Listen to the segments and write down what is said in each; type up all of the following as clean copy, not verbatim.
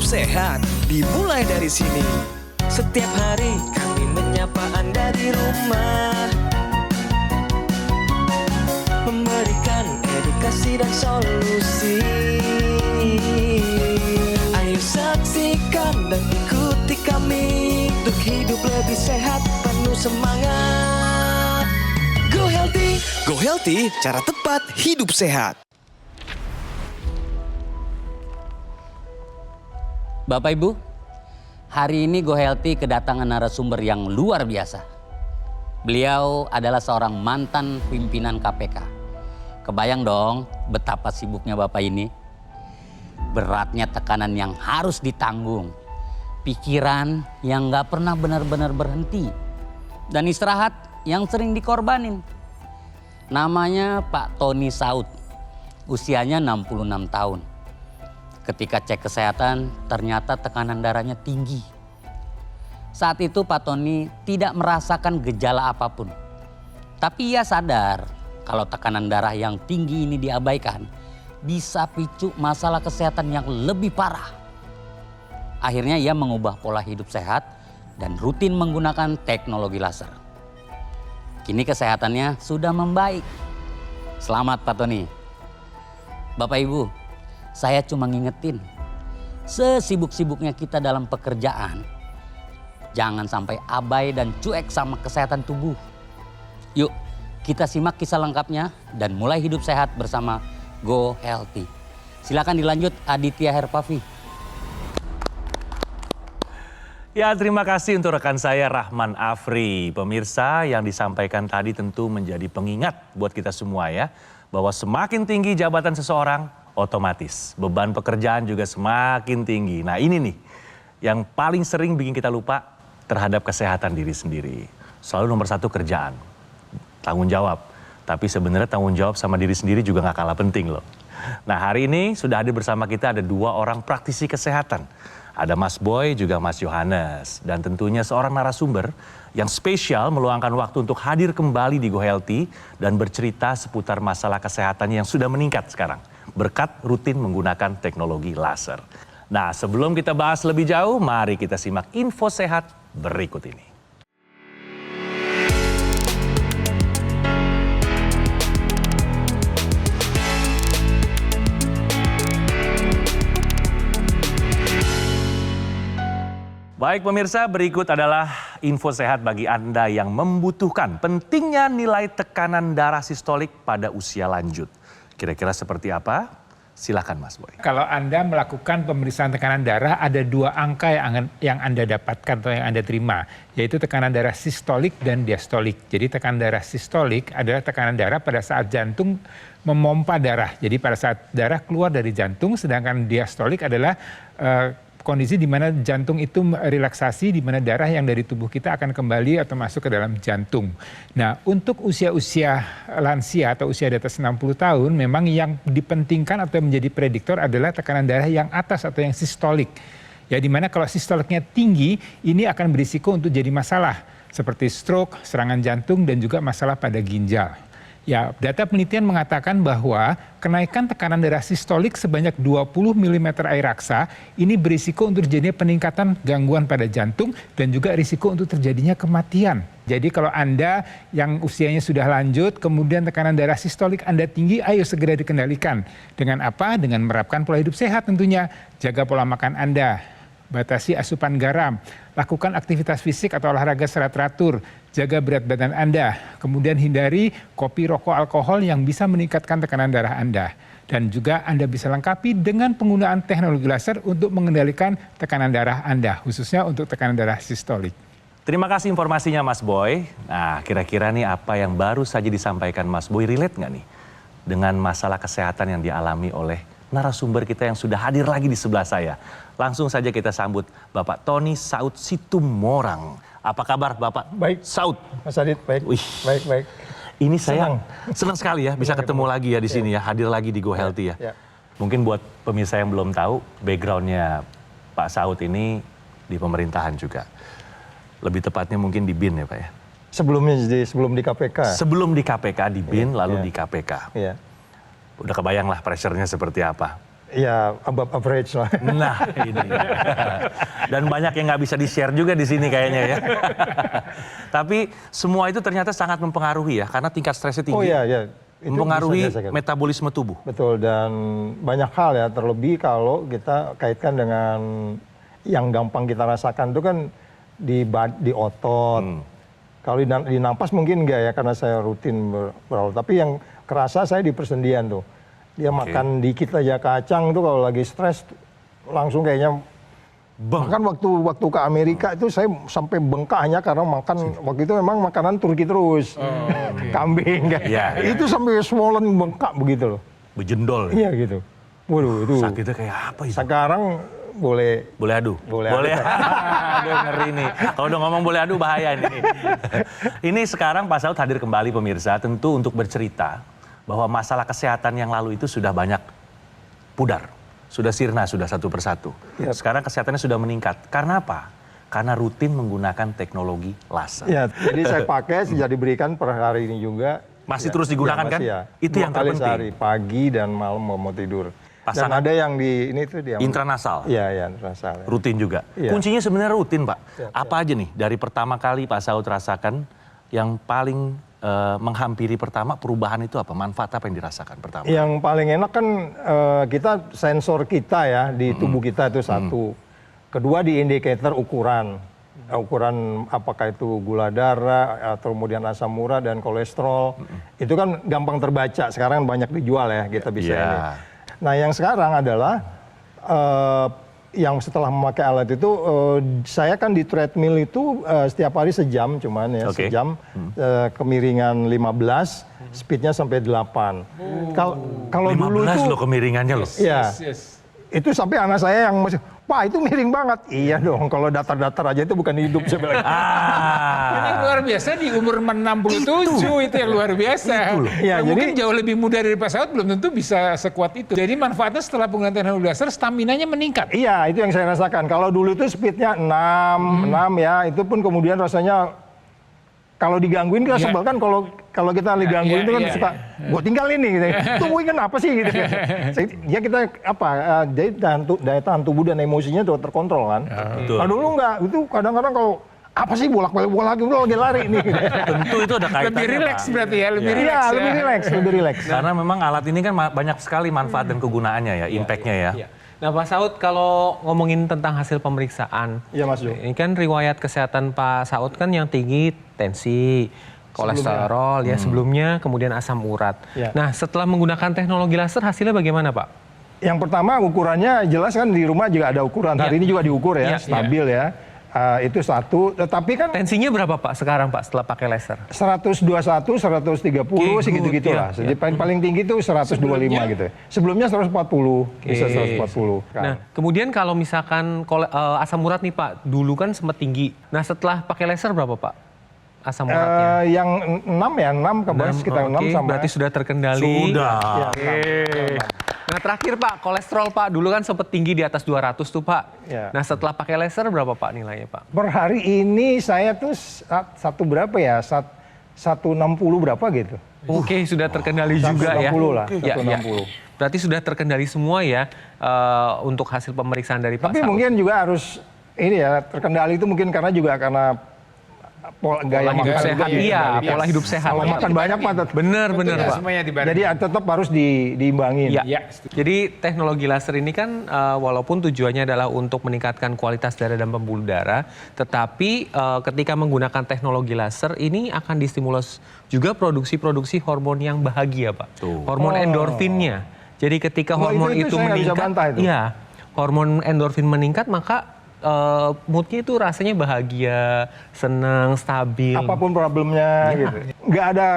sehat dimulai dari sini. Setiap hari kami menyapa Anda di rumah, memberikan edukasi dan solusi. Ayo saksikan dan ikuti kami untuk hidup lebih sehat, penuh semangat. Go Healthy, Go Healthy, cara tepat hidup sehat. Bapak Ibu, hari ini Go Healthy kedatangan narasumber yang luar biasa. Beliau adalah seorang mantan pimpinan KPK. Kebayang dong betapa sibuknya Bapak ini. Beratnya tekanan yang harus ditanggung. Pikiran yang gak pernah benar-benar berhenti. Dan istirahat yang sering dikorbanin. Namanya Pak Tony Saud. Usianya 66 tahun. Ketika cek kesehatan, ternyata tekanan darahnya tinggi. Saat itu Pak Tony tidak merasakan gejala apapun. Tapi ia sadar kalau tekanan darah yang tinggi ini diabaikan, bisa picu masalah kesehatan yang lebih parah. Akhirnya ia mengubah pola hidup sehat dan rutin menggunakan teknologi laser. Kini kesehatannya sudah membaik. Selamat Pak Tony. Bapak Ibu, saya cuma ngingetin, sesibuk-sibuknya kita dalam pekerjaan, jangan sampai abai dan cuek sama kesehatan tubuh. Yuk, kita simak kisah lengkapnya dan mulai hidup sehat bersama Go Healthy. Silakan dilanjut Aditya Herpavi. Ya, terima kasih untuk rekan saya Rahman Afri. Pemirsa, yang disampaikan tadi tentu menjadi pengingat buat kita semua ya, bahwa semakin tinggi jabatan seseorang, otomatis beban pekerjaan juga semakin tinggi. Nah ini nih yang paling sering bikin kita lupa terhadap kesehatan diri sendiri. Selalu nomor satu kerjaan, tanggung jawab. Tapi sebenarnya tanggung jawab sama diri sendiri juga gak kalah penting loh. Nah hari ini sudah hadir bersama kita ada dua orang praktisi kesehatan. Ada Mas Boy juga Mas Yohanes. Dan tentunya seorang narasumber yang spesial meluangkan waktu untuk hadir kembali di Go Healthy dan bercerita seputar masalah kesehatan yang sudah meningkat sekarang berkat rutin menggunakan teknologi laser. Nah, sebelum kita bahas lebih jauh, mari kita simak info sehat berikut ini. Baik pemirsa, berikut adalah info sehat bagi Anda yang membutuhkan pentingnya nilai tekanan darah sistolik pada usia lanjut. Kira-kira seperti apa? Silakan Mas Boy. Kalau Anda melakukan pemeriksaan tekanan darah, ada dua angka yang Anda dapatkan atau yang Anda terima, yaitu tekanan darah sistolik dan diastolik. Jadi tekanan darah sistolik adalah tekanan darah pada saat jantung memompa darah. Jadi pada saat darah keluar dari jantung, sedangkan diastolik adalah kondisi di mana jantung itu relaksasi, di mana darah yang dari tubuh kita akan kembali atau masuk ke dalam jantung. Nah, untuk usia-usia lansia atau usia di atas 60 tahun, memang yang dipentingkan atau menjadi prediktor adalah tekanan darah yang atas atau yang sistolik. Ya, di mana kalau sistoliknya tinggi, ini akan berisiko untuk jadi masalah, seperti stroke, serangan jantung, dan juga masalah pada ginjal. Ya, data penelitian mengatakan bahwa kenaikan tekanan darah sistolik sebanyak 20 mm air raksa ini berisiko untuk terjadinya peningkatan gangguan pada jantung dan juga risiko untuk terjadinya kematian. Jadi kalau Anda yang usianya sudah lanjut, kemudian tekanan darah sistolik Anda tinggi, ayo segera dikendalikan. Dengan apa? Dengan menerapkan pola hidup sehat tentunya. Jaga pola makan Anda, batasi asupan garam, lakukan aktivitas fisik atau olahraga secara teratur, jaga berat badan Anda, kemudian hindari kopi, rokok, alkohol yang bisa meningkatkan tekanan darah Anda. Dan juga Anda bisa lengkapi dengan penggunaan teknologi laser untuk mengendalikan tekanan darah Anda, khususnya untuk tekanan darah sistolik. Terima kasih informasinya Mas Boy. Nah kira-kira nih apa yang baru saja disampaikan Mas Boy relate nggak nih dengan masalah kesehatan yang dialami oleh narasumber kita yang sudah hadir lagi di sebelah saya. Langsung saja kita sambut Bapak Tony Saud Situmorang. Apa kabar Bapak? Baik. Saud. Mas Adit, baik. Wih. Baik. Ini saya senang sekali ya bisa ketemu lagi ya di sini ya, hadir lagi di Go Healthy ya. Mungkin buat pemirsa yang belum tahu, backgroundnya Pak Saud ini di pemerintahan juga. Lebih tepatnya mungkin di BIN ya Pak ya. Sebelum di KPK. Sebelum di KPK di BIN, lalu di KPK. Iya. Udah kebayang lah pressure-nya seperti apa. Ya above average lah. Nah, ini. Dan banyak yang nggak bisa di-share juga di sini kayaknya ya. Tapi semua itu ternyata sangat mempengaruhi ya, karena tingkat stresnya tinggi. Oh iya, iya. Itu Mempengaruhi bisa saja. metabolisme tubuh. Betul, dan banyak hal ya, terlebih kalau kita kaitkan dengan yang gampang kita rasakan itu kan di otot. Kalau di napas mungkin enggak ya, karena saya rutin berolah. Tapi yang kerasa saya di persendian tuh. Dia makan dikit aja kacang tuh kalau lagi stres langsung kayaknya. Bahkan waktu ke Amerika itu saya sampai bengkak hanya karena makan waktu itu memang makanan Turki terus. Kambing kan. Iya, iya. Itu sampai swollen bengkak begitu loh. Bejendol. Iya gitu. Waduh itu. Sakitnya kayak apa itu? Sekarang boleh Adu. Boleh adu. Aduh, ngeri nih. Kalau udah ngomong boleh adu bahaya ini. Ini sekarang Pak Saud hadir kembali pemirsa, tentu untuk bercerita bahwa masalah kesehatan yang lalu itu sudah banyak pudar. Sudah sirna, sudah satu persatu. Yap. Sekarang kesehatannya sudah meningkat. Karena apa? Karena rutin menggunakan teknologi laser. Ya, jadi saya pakai sejak diberikan per hari ini juga. Masih terus digunakan kan? masih ya. Itu 2 yang kali terpenting. sehari, pagi dan malam mau tidur. Dan Pasangan- ada yang di ini tuh dia. Intranasal. Iya, iya, intranasal. Ya. Rutin juga. Iya. Kuncinya sebenarnya rutin, Pak. Siap, Apa aja nih dari pertama kali Pak Saud rasakan yang paling menghampiri pertama perubahan itu apa? Manfaat apa yang dirasakan pertama? Yang paling enak kan kita sensor kita ya di tubuh kita itu satu. Kedua di indikator ukuran. Ukuran apakah itu gula darah atau kemudian asam urat dan kolesterol. Itu kan gampang terbaca. Sekarang banyak dijual ya, kita bisa Iya. ini. Nah, yang sekarang adalah yang setelah memakai alat itu saya kan di treadmill itu setiap hari sejam cuman ya, Oke. sejam kemiringan 15, speednya sampai 8. Kalau dulu 15 itu loh kemiringannya loh. ya. Itu sampai anak saya yang masih, "Pak, itu miring banget." Iya dong, kalau datar-datar aja itu bukan hidup saya bilang. Ini luar biasa di umur 67 itu yang luar biasa. Ya, Nah, mungkin jadi- jauh lebih muda dari Pak Saud belum tentu bisa sekuat itu. Jadi manfaatnya setelah penggunaan teknologi laser, stamina-nya meningkat. Iya, itu yang saya rasakan. Kalau dulu itu speednya 6 ya, itu pun kemudian rasanya kalau digangguin kita sebel kan, kalau kita digangguin itu kan suka, gua tinggalin nih gitu. Tungguin kenapa sih gitu. Ya kita daya tahan tubuh dan emosinya tuh terkontrol kan. Betul. Kalau dulu enggak, itu kadang-kadang kalau apa sih bolak-balik bola lagi, udah lagi lari nih. Tentu itu ada kaitannya, Lebih rileks Pak. berarti ya, lebih Iya, rileks ya. lebih rileks. Karena memang alat ini kan banyak sekali manfaat dan kegunaannya ya, impact-nya ya. Iya. Nah Pak Saud, kalau ngomongin tentang hasil pemeriksaan, Iya, Mas Jo. ini kan riwayat kesehatan Pak Saud kan yang tinggi tensi, kolesterol ya sebelumnya, kemudian asam urat. Iya. Nah setelah menggunakan teknologi laser hasilnya bagaimana Pak? Yang pertama ukurannya jelas kan di rumah juga ada ukuran. Hari Iya. ini juga diukur ya, Iya, stabil ya. Itu satu. Tetapi kan Tensinya berapa Pak sekarang Pak setelah pakai laser? 121, 130 segitu-gitu lah. Jadi paling tinggi itu 125 gitu. Sebelumnya 140, bisa 140. Nah, kemudian kalau misalkan asam urat nih Pak, dulu kan sempat tinggi. Nah, setelah pakai laser berapa Pak asam uratnya? Yang 6 ya, 6 kemarin sekitar 6 Oke, sama. berarti sudah terkendali. Sudah. Ya, Nah, terakhir Pak, kolesterol Pak, dulu kan sempat tinggi di atas 200 tuh Pak. Ya. Nah, setelah pakai laser berapa Pak nilainya Pak? Per hari ini saya tuh satu berapa ya? 160 berapa gitu. Oke, sudah terkendali juga ya. 160 lah, Ya, 160. Berarti sudah terkendali semua ya untuk hasil pemeriksaan dari Pak Tapi Saud. mungkin juga harus ini ya, terkendali itu mungkin juga karena gaya Pola hidup makan sehat, juga iya, ya. pola hidup sehat. Kalau makan banyak Pak. Bener Tentunya Pak. semuanya dibarengi. Jadi tetap harus diimbangin. Ya. Ya. Jadi teknologi laser ini kan walaupun tujuannya adalah untuk meningkatkan kualitas darah dan pembuluh darah, tetapi ketika menggunakan teknologi laser ini akan distimulus juga produksi hormon yang bahagia, Pak. Hormon endorfinnya. Jadi ketika Oh, hormon itu itu saya nggak bisa meningkat, bantah itu. iya, hormon endorfin meningkat maka moodnya itu rasanya bahagia, senang, stabil. Apapun problemnya gitu. Nggak ada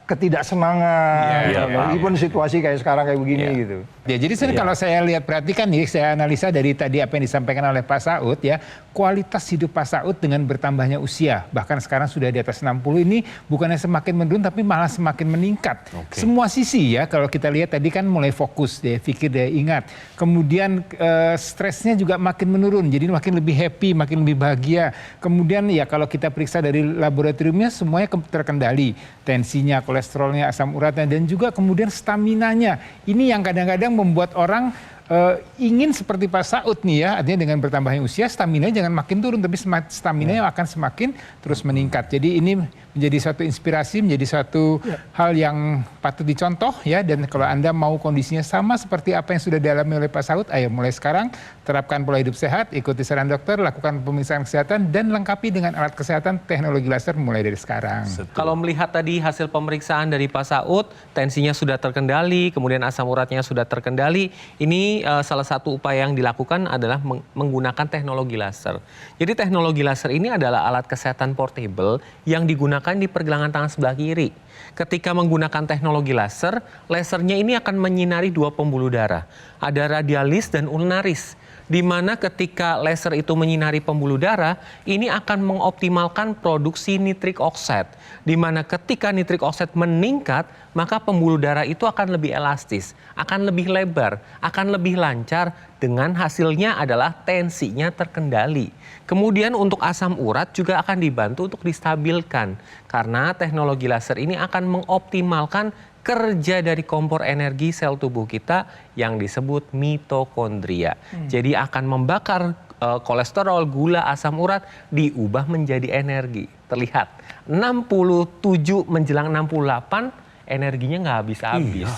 ketidaksenangan. Iya, paham. Even situasi kayak sekarang kayak begini Iya. gitu. Ya, jadi kalau saya lihat perhatikan nih, saya analisa dari tadi apa yang disampaikan oleh Pak Saud ya, kualitas hidup Pak Saud dengan bertambahnya usia, bahkan sekarang sudah di atas 60 ini bukannya semakin menurun tapi malah semakin meningkat. Semua sisi ya, kalau kita lihat tadi kan mulai fokus, daya pikir, daya ingat. Kemudian stresnya juga makin menurun, jadi makin lebih happy, makin lebih bahagia. Kemudian ya kalau kita periksa dari laboratoriumnya semuanya terkendali, tensinya, kolesterolnya, asam uratnya, dan juga kemudian staminanya. Ini yang kadang-kadang membuat orang ingin seperti Pak Saud nih ya, artinya dengan bertambahnya usia stamina jangan makin turun, tapi stamina akan semakin terus meningkat. Jadi ini menjadi suatu inspirasi, menjadi suatu hal yang patut dicontoh ya. Dan kalau Anda mau kondisinya sama seperti apa yang sudah dialami oleh Pak Saud, ayo mulai sekarang terapkan pola hidup sehat, ikuti saran dokter, lakukan pemeriksaan kesehatan dan lengkapi dengan alat kesehatan teknologi laser mulai dari sekarang. Kalau melihat tadi hasil pemeriksaan dari Pak Saud, tensinya sudah terkendali, kemudian asam uratnya sudah terkendali. Ini salah satu upaya yang dilakukan adalah menggunakan teknologi laser. Jadi teknologi laser ini adalah alat kesehatan portable yang digunakan di pergelangan tangan sebelah kiri. Ketika menggunakan teknologi laser, lasernya ini akan menyinari dua pembuluh darah. Ada radialis dan ulnaris. Di mana ketika laser itu menyinari pembuluh darah, ini akan mengoptimalkan produksi nitrik oksid. Di mana ketika nitrik oksid meningkat, maka pembuluh darah itu akan lebih elastis, akan lebih lebar, akan lebih lancar, dengan hasilnya adalah tensinya terkendali. Kemudian untuk asam urat juga akan dibantu untuk distabilkan, karena teknologi laser ini akan mengoptimalkan kerja dari kompor energi sel tubuh kita yang disebut mitokondria. Jadi akan membakar kolesterol, gula, asam urat diubah menjadi energi. Terlihat 67 menjelang 68 energinya nggak habis-habis.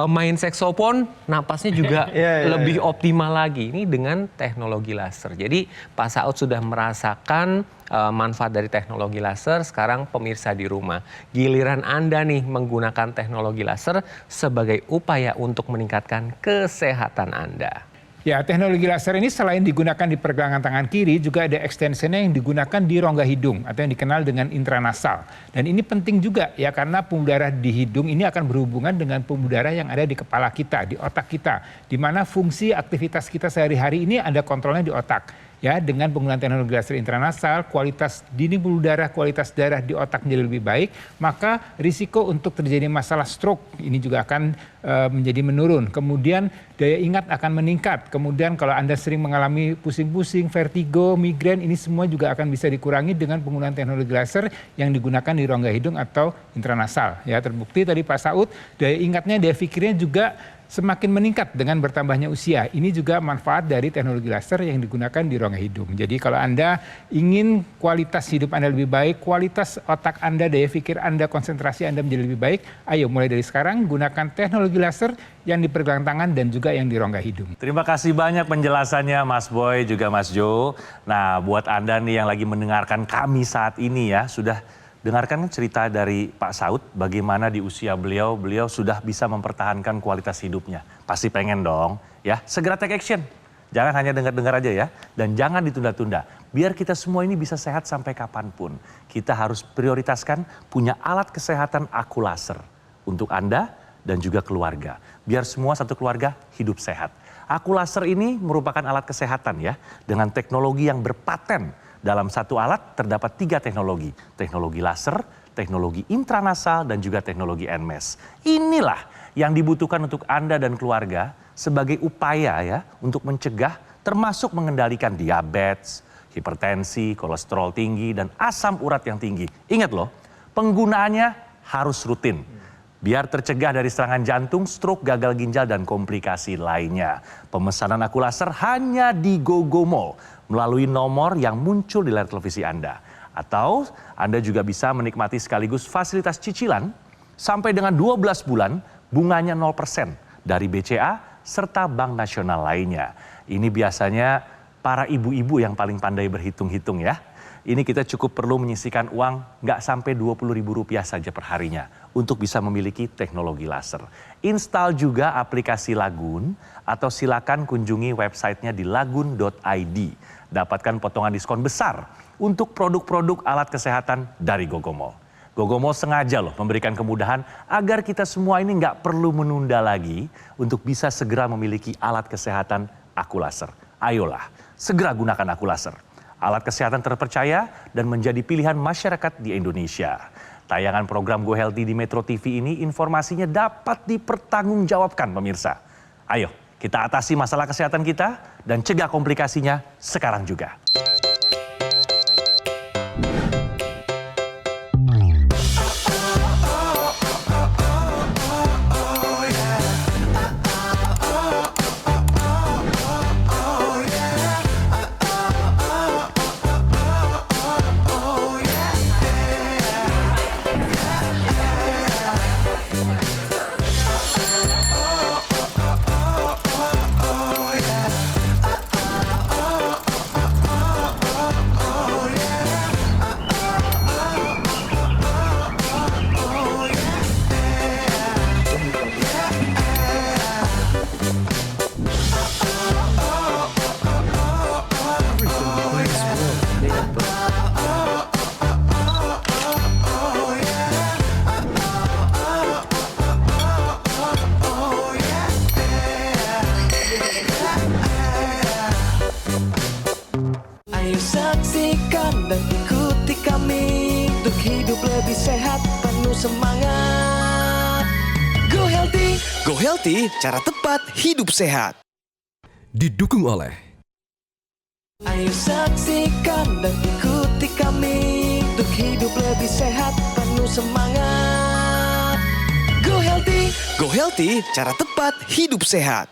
Main saksofon, napasnya juga lebih optimal lagi. Ini dengan teknologi laser. Jadi Pak Saud sudah merasakan manfaat dari teknologi laser. Sekarang pemirsa di rumah, giliran Anda nih menggunakan teknologi laser sebagai upaya untuk meningkatkan kesehatan Anda. Ya, teknologi laser ini selain digunakan di pergelangan tangan kiri, juga ada ekstensinya yang digunakan di rongga hidung atau yang dikenal dengan intranasal. Dan ini penting juga ya, karena pembuluh darah di hidung ini akan berhubungan dengan pembuluh darah yang ada di kepala kita, di otak kita. Di mana fungsi aktivitas kita sehari-hari ini ada kontrolnya di otak. Ya, dengan penggunaan teknologi laser intranasal, kualitas dinding pembuluh darah, kualitas darah di otak menjadi lebih baik, maka risiko untuk terjadi masalah stroke ini juga akan menjadi menurun. Kemudian daya ingat akan meningkat. Kemudian kalau Anda sering mengalami pusing-pusing, vertigo, migrain, ini semua juga akan bisa dikurangi dengan penggunaan teknologi laser yang digunakan di rongga hidung atau intranasal. Ya, terbukti tadi Pak Saud, daya ingatnya, daya pikirnya juga semakin meningkat dengan bertambahnya usia. Ini juga manfaat dari teknologi laser yang digunakan di rongga hidung. Jadi kalau Anda ingin kualitas hidup Anda lebih baik, kualitas otak Anda, daya pikir Anda, konsentrasi Anda menjadi lebih baik, ayo mulai dari sekarang gunakan teknologi laser yang di pergelangan tangan dan juga yang di rongga hidung. Terima kasih banyak penjelasannya Mas Boy juga Mas Jo. Nah, buat Anda nih yang lagi mendengarkan kami saat ini ya, sudah dengarkan cerita dari Pak Saud bagaimana di usia beliau sudah bisa mempertahankan kualitas hidupnya. Pasti pengen dong ya, segera take action. Jangan hanya dengar-dengar aja ya, dan jangan ditunda-tunda. Biar kita semua ini bisa sehat sampai kapanpun. Kita harus prioritaskan punya alat kesehatan aku laser untuk Anda dan juga keluarga. Biar semua satu keluarga hidup sehat. Aku laser ini merupakan alat kesehatan ya, dengan teknologi yang berpaten. Dalam satu alat terdapat 3 teknologi. Teknologi laser, teknologi intranasal, dan juga teknologi NMES. Inilah yang dibutuhkan untuk Anda dan keluarga sebagai upaya ya untuk mencegah termasuk mengendalikan diabetes, hipertensi, kolesterol tinggi, dan asam urat yang tinggi. Ingat loh, penggunaannya harus rutin. Biar tercegah dari serangan jantung, stroke, gagal ginjal, dan komplikasi lainnya. Pemesanan aku laser hanya di GoGo Mall melalui nomor yang muncul di layar televisi Anda. Atau Anda juga bisa menikmati sekaligus fasilitas cicilan sampai dengan 12 bulan, bunganya 0% dari BCA serta Bank Nasional lainnya. Ini biasanya para ibu-ibu yang paling pandai berhitung-hitung ya. Ini kita cukup perlu menyisihkan uang nggak sampai Rp20.000 saja per harinya untuk bisa memiliki teknologi laser. Install juga aplikasi Lagun atau silakan kunjungi websitenya di lagun.id. Dapatkan potongan diskon besar untuk produk-produk alat kesehatan dari GoGo Mall. GoGo Mall sengaja loh memberikan kemudahan agar kita semua ini nggak perlu menunda lagi untuk bisa segera memiliki alat kesehatan aku laser. Ayolah, segera gunakan aku laser. Alat kesehatan terpercaya dan menjadi pilihan masyarakat di Indonesia. Tayangan program Go Healthy di Metro TV ini informasinya dapat dipertanggungjawabkan pemirsa. Ayo kita atasi masalah kesehatan kita dan cegah komplikasinya sekarang juga. Healthy, cara tepat hidup sehat. Didukung oleh Ayo saksikan dan ikuti kami untuk hidup lebih sehat, penuh semangat. Go Healthy, cara tepat hidup sehat.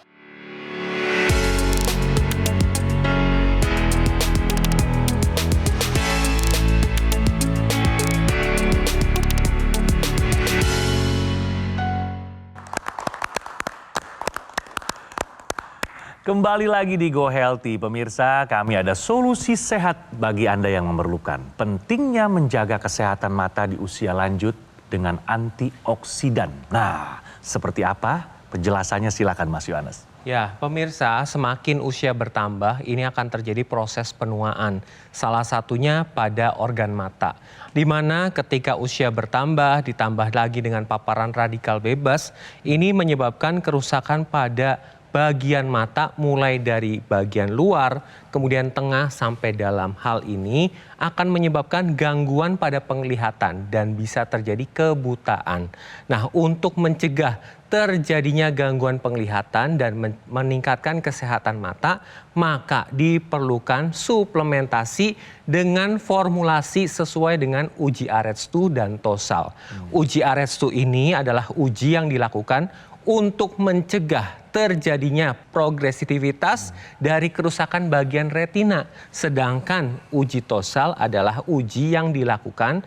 Kembali lagi di Go Healthy, pemirsa, kami ada solusi sehat bagi Anda yang memerlukan. Pentingnya menjaga kesehatan mata di usia lanjut dengan antioksidan. Nah, seperti apa? Penjelasannya silakan Mas Yohanes. Ya, pemirsa, semakin usia bertambah, ini akan terjadi proses penuaan. Salah satunya pada organ mata. Di mana ketika usia bertambah, ditambah lagi dengan paparan radikal bebas, ini menyebabkan kerusakan pada bagian mata mulai dari bagian luar, kemudian tengah sampai dalam. Hal ini akan menyebabkan gangguan pada penglihatan dan bisa terjadi kebutaan. Nah, untuk mencegah terjadinya gangguan penglihatan dan meningkatkan kesehatan mata, maka diperlukan suplementasi dengan formulasi sesuai dengan uji Arets-2 dan Tosal. Uji Arets-2 ini adalah uji yang dilakukan untuk mencegah terjadinya progresivitas dari kerusakan bagian retina. Sedangkan uji Tosal adalah uji yang dilakukan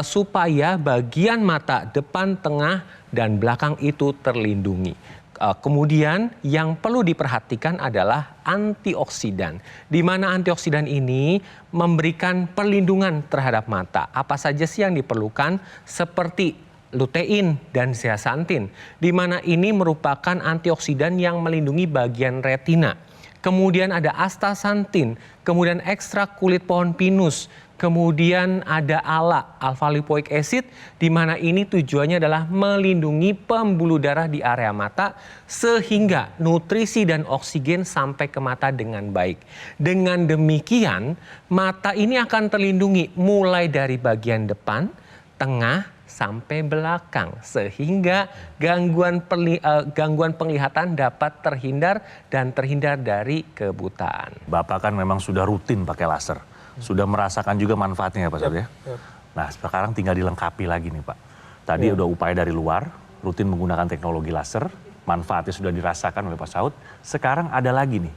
supaya bagian mata depan, tengah, dan belakang itu terlindungi. Kemudian yang perlu diperhatikan adalah antioksidan. Di mana antioksidan ini memberikan perlindungan terhadap mata. Apa saja sih yang diperlukan? Seperti lutein dan zeaxanthin, di mana ini merupakan antioksidan yang melindungi bagian retina. Kemudian ada astaxanthin, kemudian ekstrak kulit pohon pinus, kemudian ada ALA, alpha lipoic acid, di mana ini tujuannya adalah melindungi pembuluh darah di area mata sehingga nutrisi dan oksigen sampai ke mata dengan baik. Dengan demikian, mata ini akan terlindungi mulai dari bagian depan, tengah, sampai belakang sehingga gangguan penglihatan dapat terhindar dan terhindar dari kebutaan. Bapak kan memang sudah rutin pakai laser, sudah merasakan juga manfaatnya ya Pak Saud ya. Nah sekarang tinggal dilengkapi lagi nih Pak. Tadi udah upaya dari luar, rutin menggunakan teknologi laser, manfaatnya sudah dirasakan oleh Pak Saud. Sekarang ada lagi nih,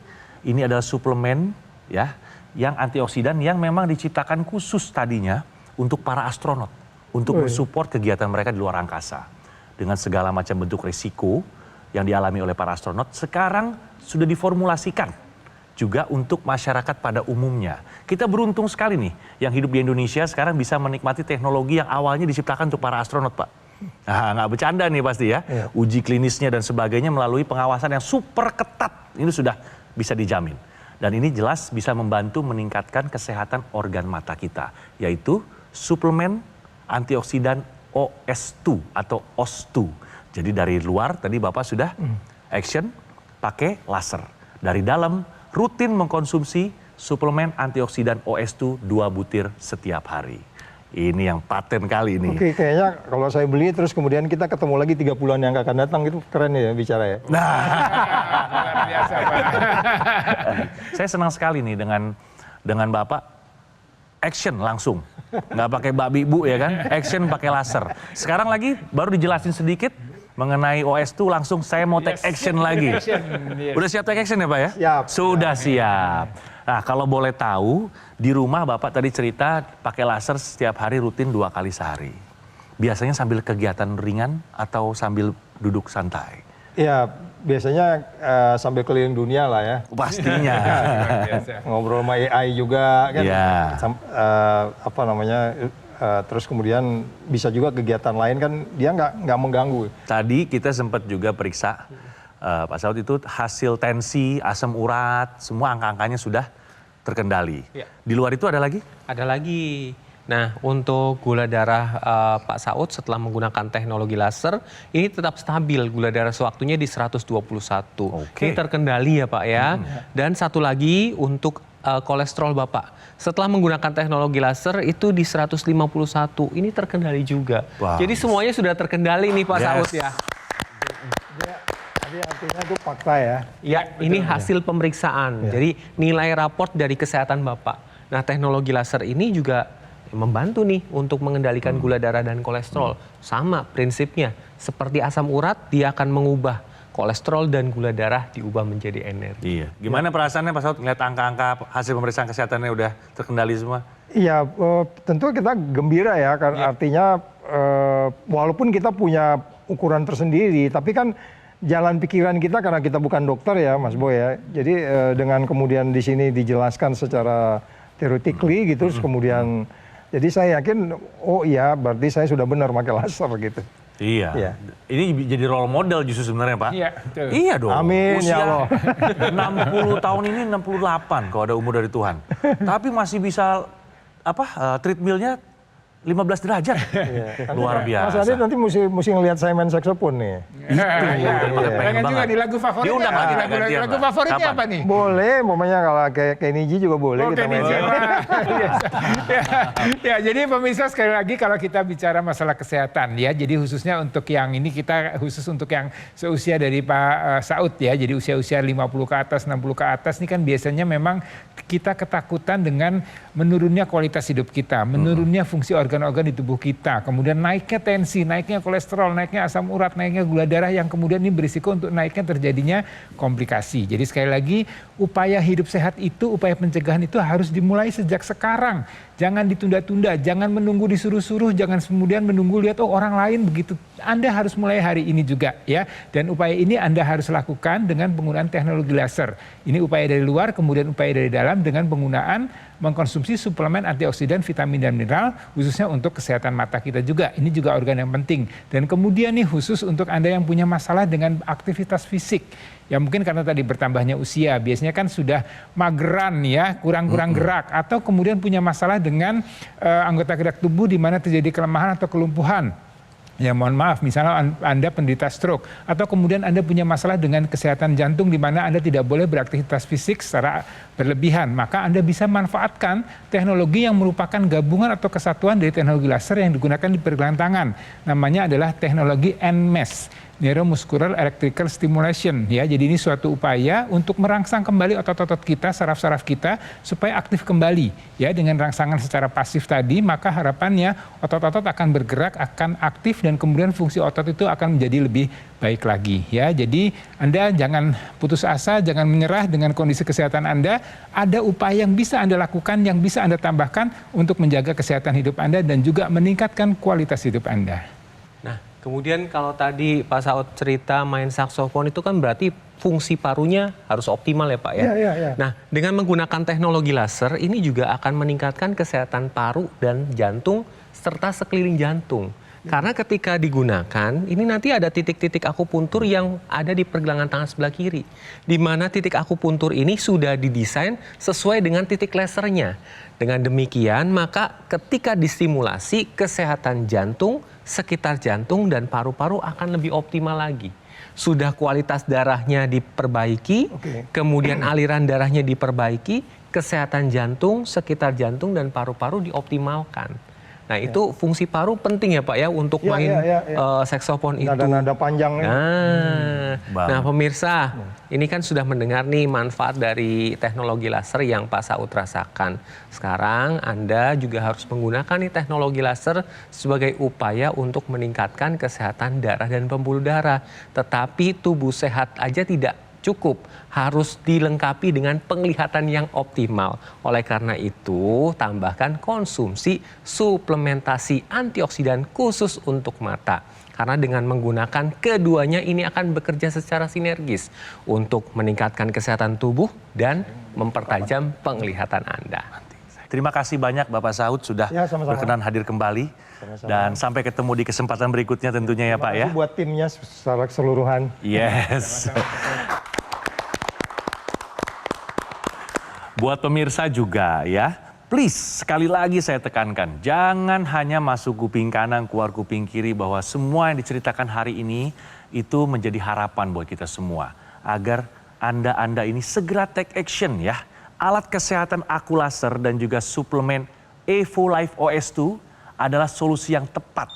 ini adalah suplemen ya, yang antioksidan yang memang diciptakan khusus tadinya untuk para astronot. Untuk mensupport kegiatan mereka di luar angkasa. Dengan segala macam bentuk risiko yang dialami oleh para astronot, sekarang sudah diformulasikan juga untuk masyarakat pada umumnya. Kita beruntung sekali nih, yang hidup di Indonesia sekarang bisa menikmati teknologi yang awalnya diciptakan untuk para astronot, Pak. Nah, nggak bercanda nih pasti ya. Uji klinisnya dan sebagainya melalui pengawasan yang super ketat. Ini sudah bisa dijamin. Dan ini jelas bisa membantu meningkatkan kesehatan organ mata kita, yaitu suplemen antioksidan OS2 atau OS2. Jadi dari luar tadi Bapak sudah action pakai laser. Dari dalam rutin mengkonsumsi suplemen antioksidan OS2 2 butir setiap hari. Ini yang paten kali ini. Oke, kayaknya kalau saya beli terus kemudian kita ketemu lagi 3 bulan yang akan datang, itu keren ya bicara ya. Nah, Luar biasa, Pak. saya senang sekali nih dengan Bapak action langsung. Nggak pakai babi bu ya kan, action pakai laser. Sekarang lagi baru dijelasin sedikit mengenai OS2, langsung saya mau take action lagi. Udah siap take action ya Pak ya? Siap. Sudah siap. Nah kalau boleh tahu, di rumah Bapak tadi cerita pakai laser setiap hari rutin 2 kali sehari. Biasanya sambil kegiatan ringan atau sambil duduk santai? Ya biasanya sambil keliling dunia lah ya. Pastinya. Ngobrol sama AI juga kan. Iya. Apa namanya, terus kemudian bisa juga kegiatan lain kan, dia nggak mengganggu. Tadi kita sempat juga periksa Pak Saud, itu hasil tensi, asam urat, semua angka-angkanya sudah terkendali. Ya. Di luar itu ada lagi? Ada lagi. Nah, untuk gula darah Pak Saud setelah menggunakan teknologi laser, ini tetap stabil, gula darah sewaktunya di 121. Oke. Ini terkendali ya Pak ya. Dan satu lagi untuk kolesterol Bapak. Setelah menggunakan teknologi laser itu di 151, ini terkendali juga. Wow. Jadi semuanya sudah terkendali nih Pak Yes. Saud ya. Jadi artinya itu fakta ya. Ya, ini hasil pemeriksaan. Jadi nilai raport dari kesehatan Bapak. Nah, teknologi laser ini juga membantu nih untuk mengendalikan gula darah dan kolesterol. Sama prinsipnya, seperti asam urat, dia akan mengubah kolesterol dan gula darah diubah menjadi energi. Iya. Gimana perasaannya Pak Saud ngeliat angka-angka hasil pemeriksaan kesehatannya udah terkendali semua? Iya, tentu kita gembira ya, kan artinya walaupun kita punya ukuran tersendiri, tapi kan jalan pikiran kita karena kita bukan dokter ya, Mas Boy ya. Jadi dengan kemudian di sini dijelaskan secara theoretically gitu, terus kemudian jadi saya yakin, oh iya, berarti saya sudah benar pakai laser gitu. Iya. Iya. Ini jadi role model justru sebenarnya Pak. Iya, betul. Iya dong. Amin, Usia ya Allah. 60 tahun ini 68 kalau ada umur dari Tuhan. Tapi masih bisa treadmillnya 15 derajat. Luar Mas biasa. Adi nanti mesti ngelihat saya main saxophone nih. Pengen juga di lagu favoritnya. Diundang lagi, Lagu gantian, lagu Pak. favoritnya Kapan? apa nih? Boleh, momennya kalau kayak Kenny G juga boleh Oh, kita Kenny G. main. Ya, jadi pemirsa sekali lagi kalau kita bicara masalah kesehatan ya, jadi khususnya untuk yang ini kita khusus untuk yang seusia dari Pak Saud ya, jadi usia-usia 50 ke atas, 60 ke atas ini kan biasanya memang kita ketakutan dengan menurunnya kualitas hidup kita, menurunnya fungsi organ-organ di tubuh kita, kemudian naiknya tensi, naiknya kolesterol, naiknya asam urat, naiknya gula darah yang kemudian ini berisiko untuk naiknya terjadinya komplikasi. Jadi sekali lagi upaya hidup sehat itu, upaya pencegahan itu harus dimulai sejak sekarang. Jangan ditunda-tunda, jangan menunggu disuruh-suruh, jangan kemudian menunggu lihat oh orang lain begitu. Anda harus mulai hari ini juga ya. Dan upaya ini Anda harus lakukan dengan penggunaan teknologi laser. Ini upaya dari luar, kemudian upaya dari dalam dengan penggunaan mengkonsumsi suplemen antioksidan, vitamin dan mineral khususnya untuk kesehatan mata kita juga. Ini juga organ yang penting. Dan kemudian nih khusus untuk Anda yang punya masalah dengan aktivitas fisik. Ya mungkin karena tadi bertambahnya usia, biasanya kan sudah mageran ya, kurang-kurang gerak. Atau kemudian punya masalah dengan anggota gerak tubuh di mana terjadi kelemahan atau kelumpuhan. Ya mohon maaf, misalnya Anda penderita stroke atau kemudian Anda punya masalah dengan kesehatan jantung di mana Anda tidak boleh beraktivitas fisik secara berlebihan, maka Anda bisa manfaatkan teknologi yang merupakan gabungan atau kesatuan dari teknologi laser yang digunakan di pergelangan tangan. Namanya adalah teknologi NMES. Neuromuscular Electrical Stimulation ya. Jadi ini suatu upaya untuk merangsang kembali otot-otot kita, saraf-saraf kita supaya aktif kembali ya. Dengan rangsangan secara pasif tadi, maka harapannya otot-otot akan bergerak, akan aktif dan kemudian fungsi otot itu akan menjadi lebih baik lagi ya. Jadi Anda jangan putus asa, jangan menyerah dengan kondisi kesehatan Anda. Ada upaya yang bisa Anda lakukan, yang bisa Anda tambahkan untuk menjaga kesehatan hidup Anda dan juga meningkatkan kualitas hidup Anda. Nah, kemudian kalau tadi Pak Saud cerita main saksofon itu kan berarti fungsi parunya harus optimal ya Pak ya? Iya. Nah, dengan menggunakan teknologi laser ini juga akan meningkatkan kesehatan paru dan jantung serta sekeliling jantung. Karena ketika digunakan, ini nanti ada titik-titik akupuntur yang ada di pergelangan tangan sebelah kiri. Di mana titik akupuntur ini sudah didesain sesuai dengan titik lasernya. Dengan demikian, maka ketika distimulasi, kesehatan jantung, sekitar jantung dan paru-paru akan lebih optimal lagi. Sudah kualitas darahnya diperbaiki, kemudian aliran darahnya diperbaiki, kesehatan jantung, sekitar jantung dan paru-paru dioptimalkan. Nah itu fungsi paru penting ya Pak ya untuk main saksofon itu. Nada-nada panjang. Nah pemirsa, ini kan sudah mendengar nih manfaat dari teknologi laser yang Pak Saud rasakan. Sekarang Anda juga harus menggunakan nih teknologi laser sebagai upaya untuk meningkatkan kesehatan darah dan pembuluh darah. Tetapi tubuh sehat aja tidak cukup, harus dilengkapi dengan penglihatan yang optimal. Oleh karena itu, tambahkan konsumsi suplementasi antioksidan khusus untuk mata. Karena dengan menggunakan keduanya ini akan bekerja secara sinergis untuk meningkatkan kesehatan tubuh dan mempertajam penglihatan Anda. Terima kasih banyak Bapak Saud sudah berkenan hadir kembali. Dan sampai ketemu di kesempatan berikutnya tentunya ya Pak ya. Buat timnya secara keseluruhan. Yes. Buat pemirsa juga ya, please sekali lagi saya tekankan, jangan hanya masuk kuping kanan, keluar kuping kiri, bahwa semua yang diceritakan hari ini itu menjadi harapan buat kita semua. Agar Anda ini segera take action ya. Alat kesehatan aku laser dan juga suplemen Evo Life OS2 adalah solusi yang tepat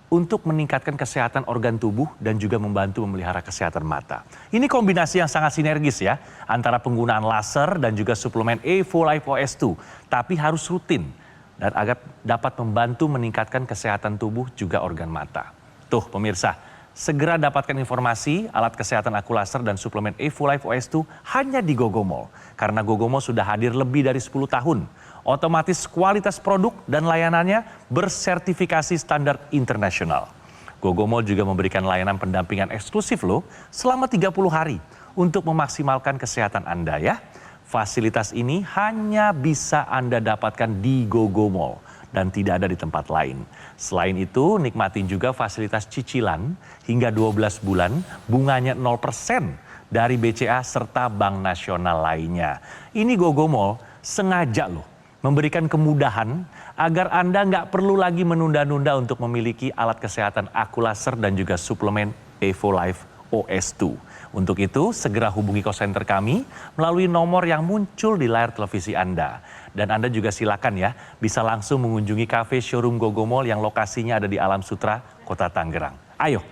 untuk meningkatkan kesehatan organ tubuh dan juga membantu memelihara kesehatan mata. Ini kombinasi yang sangat sinergis ya, antara penggunaan laser dan juga suplemen Evo Life OS2, tapi harus rutin dan agar dapat membantu meningkatkan kesehatan tubuh juga organ mata. Tuh pemirsa, segera dapatkan informasi alat kesehatan Aqualaser dan suplemen Evo Life OS2 hanya di Gogomall. Karena Gogomall sudah hadir lebih dari 10 tahun. Otomatis kualitas produk dan layanannya bersertifikasi standar internasional. Gogomall juga memberikan layanan pendampingan eksklusif loh selama 30 hari untuk memaksimalkan kesehatan Anda ya. Fasilitas ini hanya bisa Anda dapatkan di Gogomall dan tidak ada di tempat lain. Selain itu, nikmatin juga fasilitas cicilan hingga 12 bulan, bunganya 0% dari BCA serta Bank Nasional lainnya. Ini Gogomall sengaja loh memberikan kemudahan agar Anda nggak perlu lagi menunda-nunda untuk memiliki alat kesehatan Aqualaser dan juga suplemen Evo Life OS2. Untuk itu, segera hubungi call center kami melalui nomor yang muncul di layar televisi Anda. Dan Anda juga silakan ya, bisa langsung mengunjungi kafe showroom Gogomall yang lokasinya ada di Alam Sutra, Kota Tangerang. Ayo,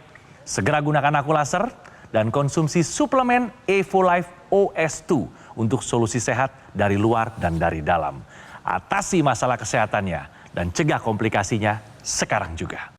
segera gunakan Aqualaser dan konsumsi suplemen Evo Life OS2 untuk solusi sehat dari luar dan dari dalam. Atasi masalah kesehatannya dan cegah komplikasinya sekarang juga.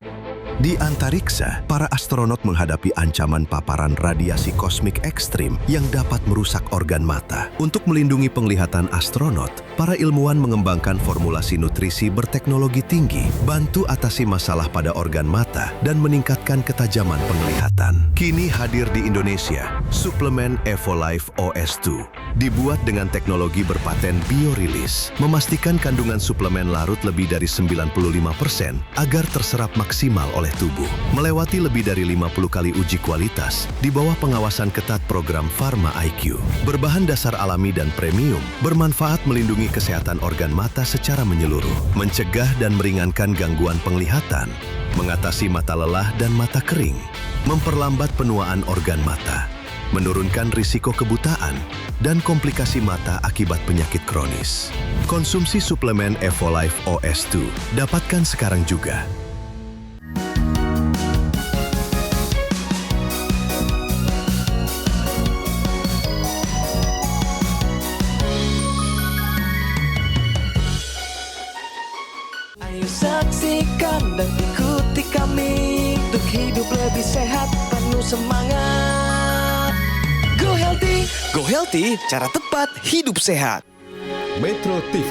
Di antariksa, para astronot menghadapi ancaman paparan radiasi kosmik ekstrim yang dapat merusak organ mata. Untuk melindungi penglihatan astronot, para ilmuwan mengembangkan formulasi nutrisi berteknologi tinggi, bantu atasi masalah pada organ mata, dan meningkatkan ketajaman penglihatan. Kini hadir di Indonesia, suplemen Evo Life OS2. Dibuat dengan teknologi berpaten biorilis, memastikan kandungan suplemen larut lebih dari 95% agar terserap maksimal oleh tubuh. Melewati lebih dari 50 kali uji kualitas di bawah pengawasan ketat program Pharma IQ. Berbahan dasar alami dan premium, bermanfaat melindungi kesehatan organ mata secara menyeluruh, mencegah dan meringankan gangguan penglihatan, mengatasi mata lelah dan mata kering, memperlambat penuaan organ mata, menurunkan risiko kebutaan, dan komplikasi mata akibat penyakit kronis. Konsumsi suplemen Evo Life OS2. Dapatkan sekarang juga. Ayo saksikan dan ikuti kami untuk hidup lebih sehat, penuh semangat. Go Healthy. Go Healthy, cara tepat hidup sehat. Metro TV.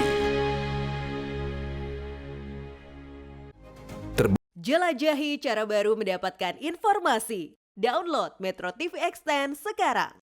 Jelajahi cara baru mendapatkan informasi. Download Metro TV Extend sekarang.